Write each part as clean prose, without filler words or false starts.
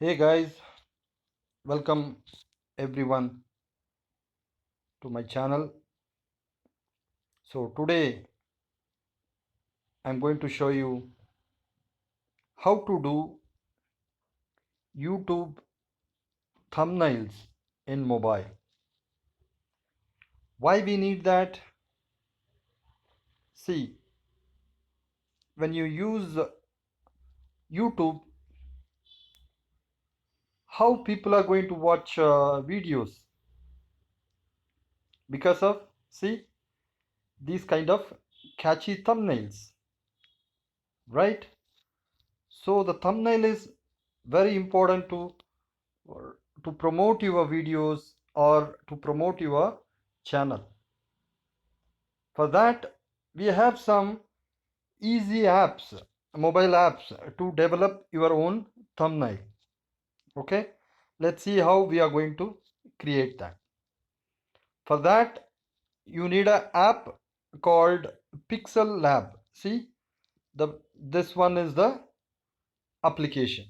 Hey guys, welcome everyone to my channel. So today I'm going to show you how to do YouTube thumbnails in mobile. Why we need that? See, when you use YouTube, how people are going to watch videos because of see these kind of catchy thumbnails, right? So the thumbnail is very important to promote your videos or to promote your channel. For that, we have some easy apps, mobile apps to develop your own thumbnail. Okay, let's see how we are going to create that. For that, you need an app called Pixel Lab. See, this one is the application.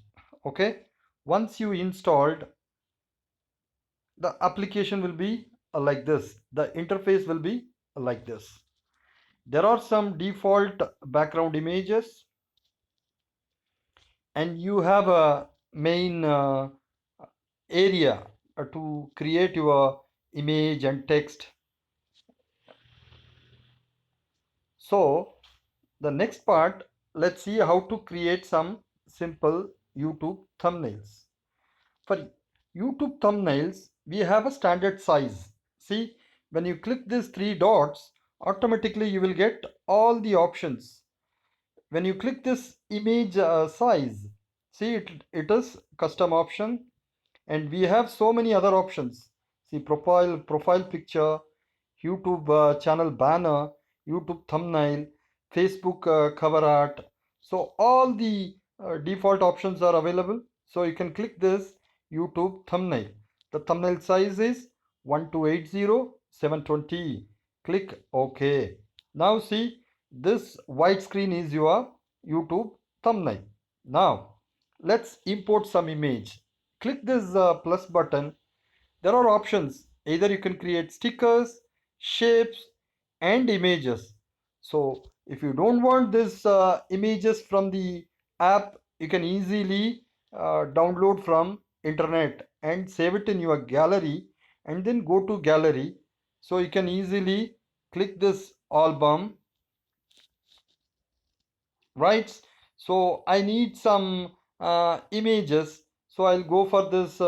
Okay, once you installed, the application will be like this. The interface will be like this. There are some default background images, and you have a main area to create your image and text. So the next part, let's see how to create some simple YouTube thumbnails. For YouTube thumbnails, we have a standard size. See, when you click these three dots, automatically you will get all the options. When you click this image size, see it is custom option, and we have so many other options. See, profile picture, YouTube channel banner, YouTube thumbnail, Facebook cover art. So all the default options are available. So you can click this YouTube thumbnail. The thumbnail size is 1280720. Click OK. Now see, this white screen is your YouTube thumbnail. Now let's import some image. Click this plus button. There are options. Either you can create stickers, shapes, and images. So if you don't want this images from the app, you can easily download from internet and save it in your gallery, and then go to gallery. So you can easily click this album, right? So I need some images, so I'll go for this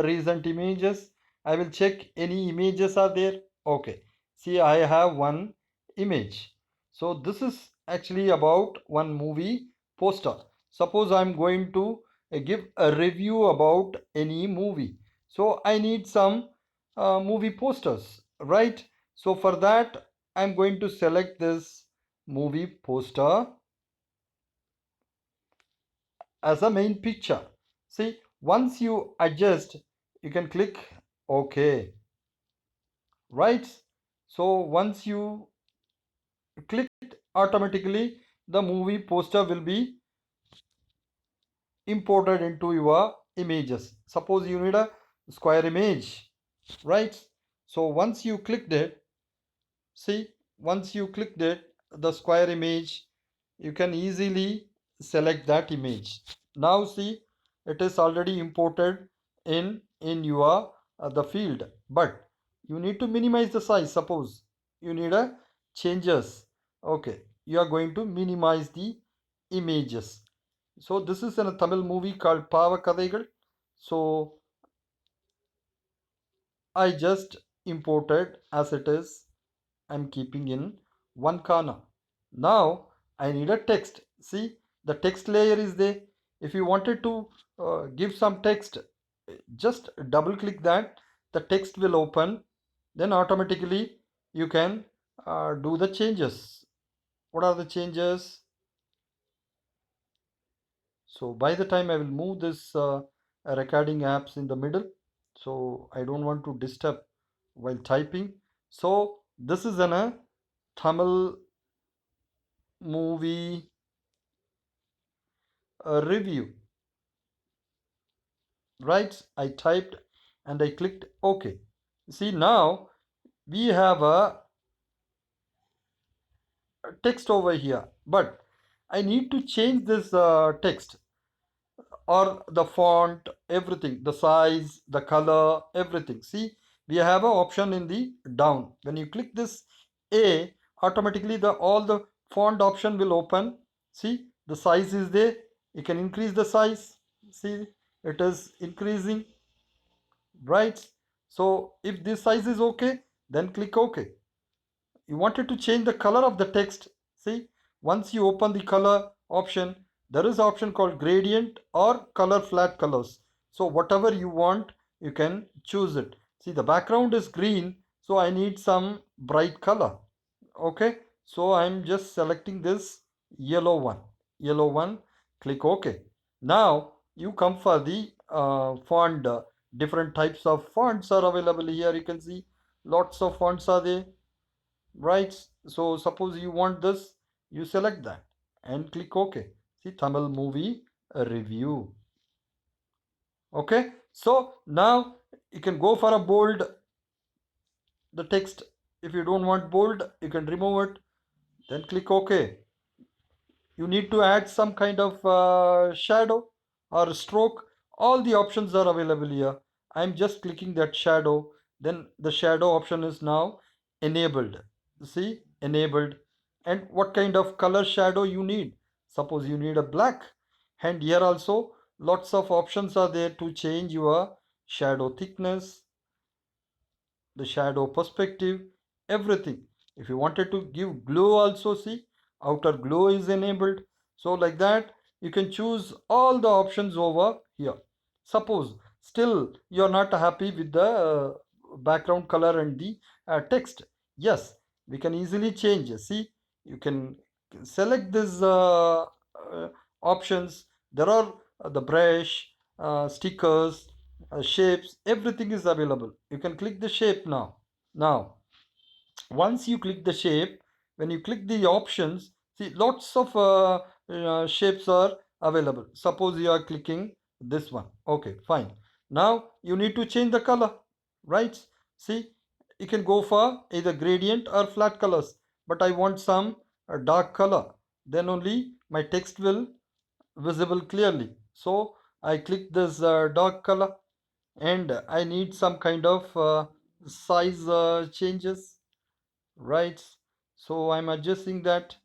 recent images. I will check any images are there. Okay, see, I have one image. So this is actually about one movie poster. Suppose I'm going to give a review about any movie, so I need some movie posters, right? So for that, I'm going to select this movie poster as a main picture. See, once you adjust, you can click OK, right? So once you click it, automatically the movie poster will be imported into your images. Suppose you need a square image, right? So once you clicked it, see, once you clicked it, the square image, you can easily select that image. Now see, it is already imported in your the field, but you need to minimize the size. Suppose you need a changes. Okay, you are going to minimize the images. So this is in a Tamil movie called Pava Kadaigal. So I just imported as it is. I'm keeping in one corner. Now I need a text. See, the text layer is there. If you wanted to give some text, just double click that. The text will open. Then automatically you can do the changes. What are the changes? So by the time I will move this recording apps in the middle, so I don't want to disturb while typing. So this is an a Tamil movie review. right? I typed and I clicked OK. See, now we have a text over here, but I need to change this text or the font, everything, the size, the color, everything. See, we have an option in the down. When you click this A, automatically the all the font option will open. See, the size is there. You can increase the size. See, it is increasing, right? So if this size is okay, then click OK. You wanted to change the color of the text. See, once you open the color option, there is option called gradient or color flat colors. So whatever you want, you can choose it. See, the background is green, so I need some bright color. Okay, so I'm just selecting this yellow one, click OK. Now you come for the font. Different types of fonts are available here. You can see lots of fonts are there, right? So suppose you want this, you select that and click OK. See, Tamil movie review. Okay, so now you can go for a bold the text. If you don't want bold, you can remove it, then click OK. You need to add some kind of shadow or stroke. All the options are available here. I'm just clicking that shadow, then the shadow option is now enabled. See, enabled. And what kind of color shadow you need? Suppose you need a black, and here also lots of options are there to change your shadow thickness, the shadow perspective, everything. If you wanted to give glow also, see, outer glow is enabled. So like that you can choose all the options over here. Suppose still you're not happy with the background color and the text, yes, we can easily change. See, you can select these options. There are the brush, stickers, shapes, everything is available. You can click the shape now. Once you click the shape, when you click the options, see, lots of shapes are available. Suppose you are clicking this one. Okay, fine. Now you need to change the color, right? See, you can go for either gradient or flat colors, but I want some dark color, then only my text will visible clearly. So I click this dark color, and I need some kind of size changes, right? So I'm adjusting that.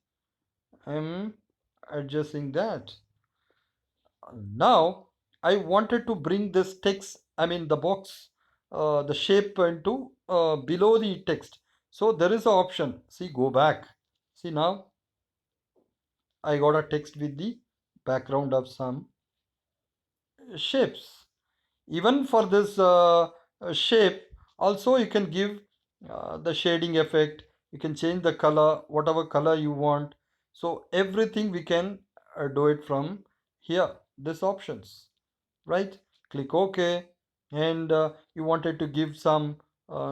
Now I wanted to bring this text, I mean the box, the shape into below the text. So there is an option. See, go back. See, now I got a text with the background of some shapes. Even for this shape also you can give the shading effect. You can change the color, whatever color you want. So everything we can do it from here, this options, right? Click OK. And you wanted to give some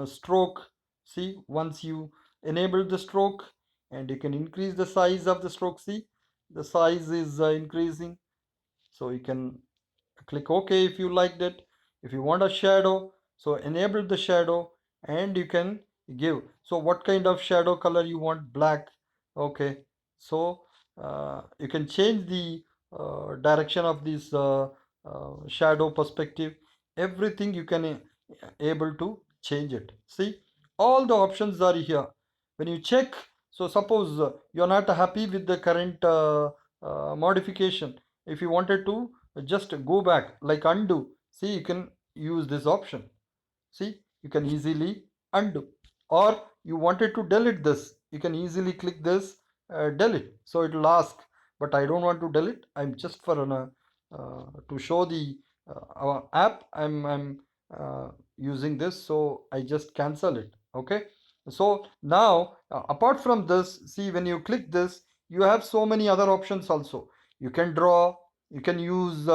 stroke. See, once you enable the stroke, and you can increase the size of the stroke. See, the size is increasing. So you can click OK if you liked it. If you want a shadow, so enable the shadow, and you can give. So what kind of shadow color you want? Black. Okay, so you can change the direction of this shadow perspective. Everything you can able to change it. See, all the options are here. When you check, so suppose you're not happy with the current modification. If you wanted to just go back, like undo, see, you can use this option. See, you can easily undo. Or you wanted to delete this, you can easily click this delete. So it will ask, but I don't want to delete. I'm just for an to show the our app, I'm using this, so I just cancel it. Okay, so now apart from this, see, when you click this, you have so many other options also. You can draw, you can use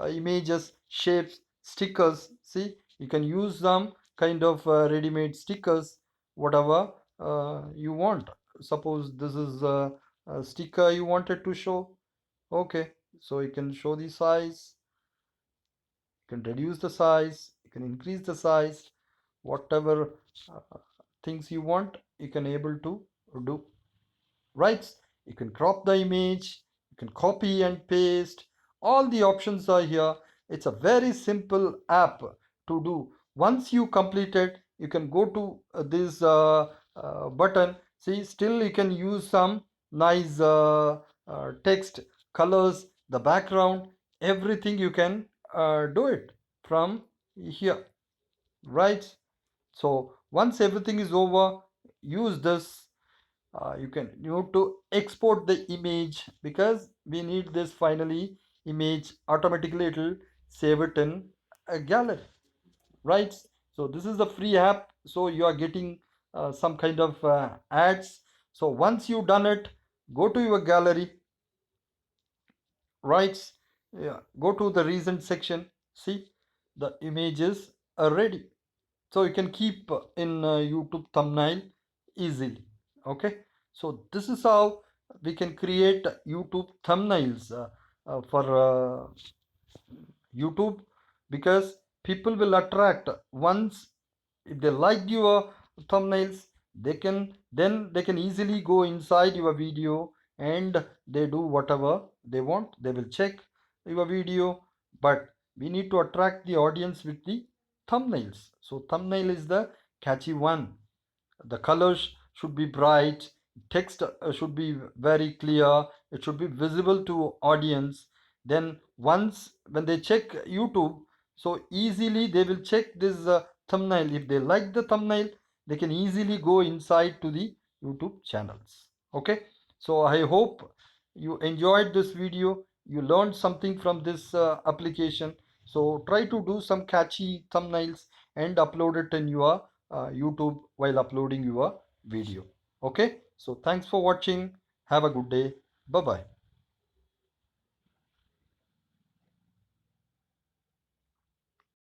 images, shapes, stickers. See, you can use some kind of ready-made stickers, whatever you want. Suppose this is a sticker you wanted to show. Okay, so you can show the size, You can reduce the size, you can increase the size, whatever things you want, you can able to do. Right? You can crop the image, you can copy and paste. All the options are here. It's a very simple app to do. Once you complete it, you can go to this button. See, still you can use some nice text, colors, the background, everything you can do it from here. Right? So once everything is over, use this. You need to export the image because we need this finally image. Automatically it will save it in a gallery, right? So this is the free app, so you are getting some kind of ads. So once you done it, go to your gallery, right? Yeah, go to the recent section. See, the images are ready, so you can keep in YouTube thumbnail easily. Okay, so this is how we can create YouTube thumbnails for YouTube, because people will attract once. If they like your thumbnails, they can easily go inside your video and they do whatever they want. They will check your video, but we need to attract the audience with the thumbnails. So thumbnail is the catchy one. The colors should be bright, text should be very clear, it should be visible to audience. Then once when they check YouTube, so easily they will check this thumbnail. If they like the thumbnail, they can easily go inside to the YouTube channels. Okay, so I hope you enjoyed this video, you learned something from this application. So try to do some catchy thumbnails and upload it in your YouTube while uploading your video. Okay, so thanks for watching. Have a good day. Bye bye.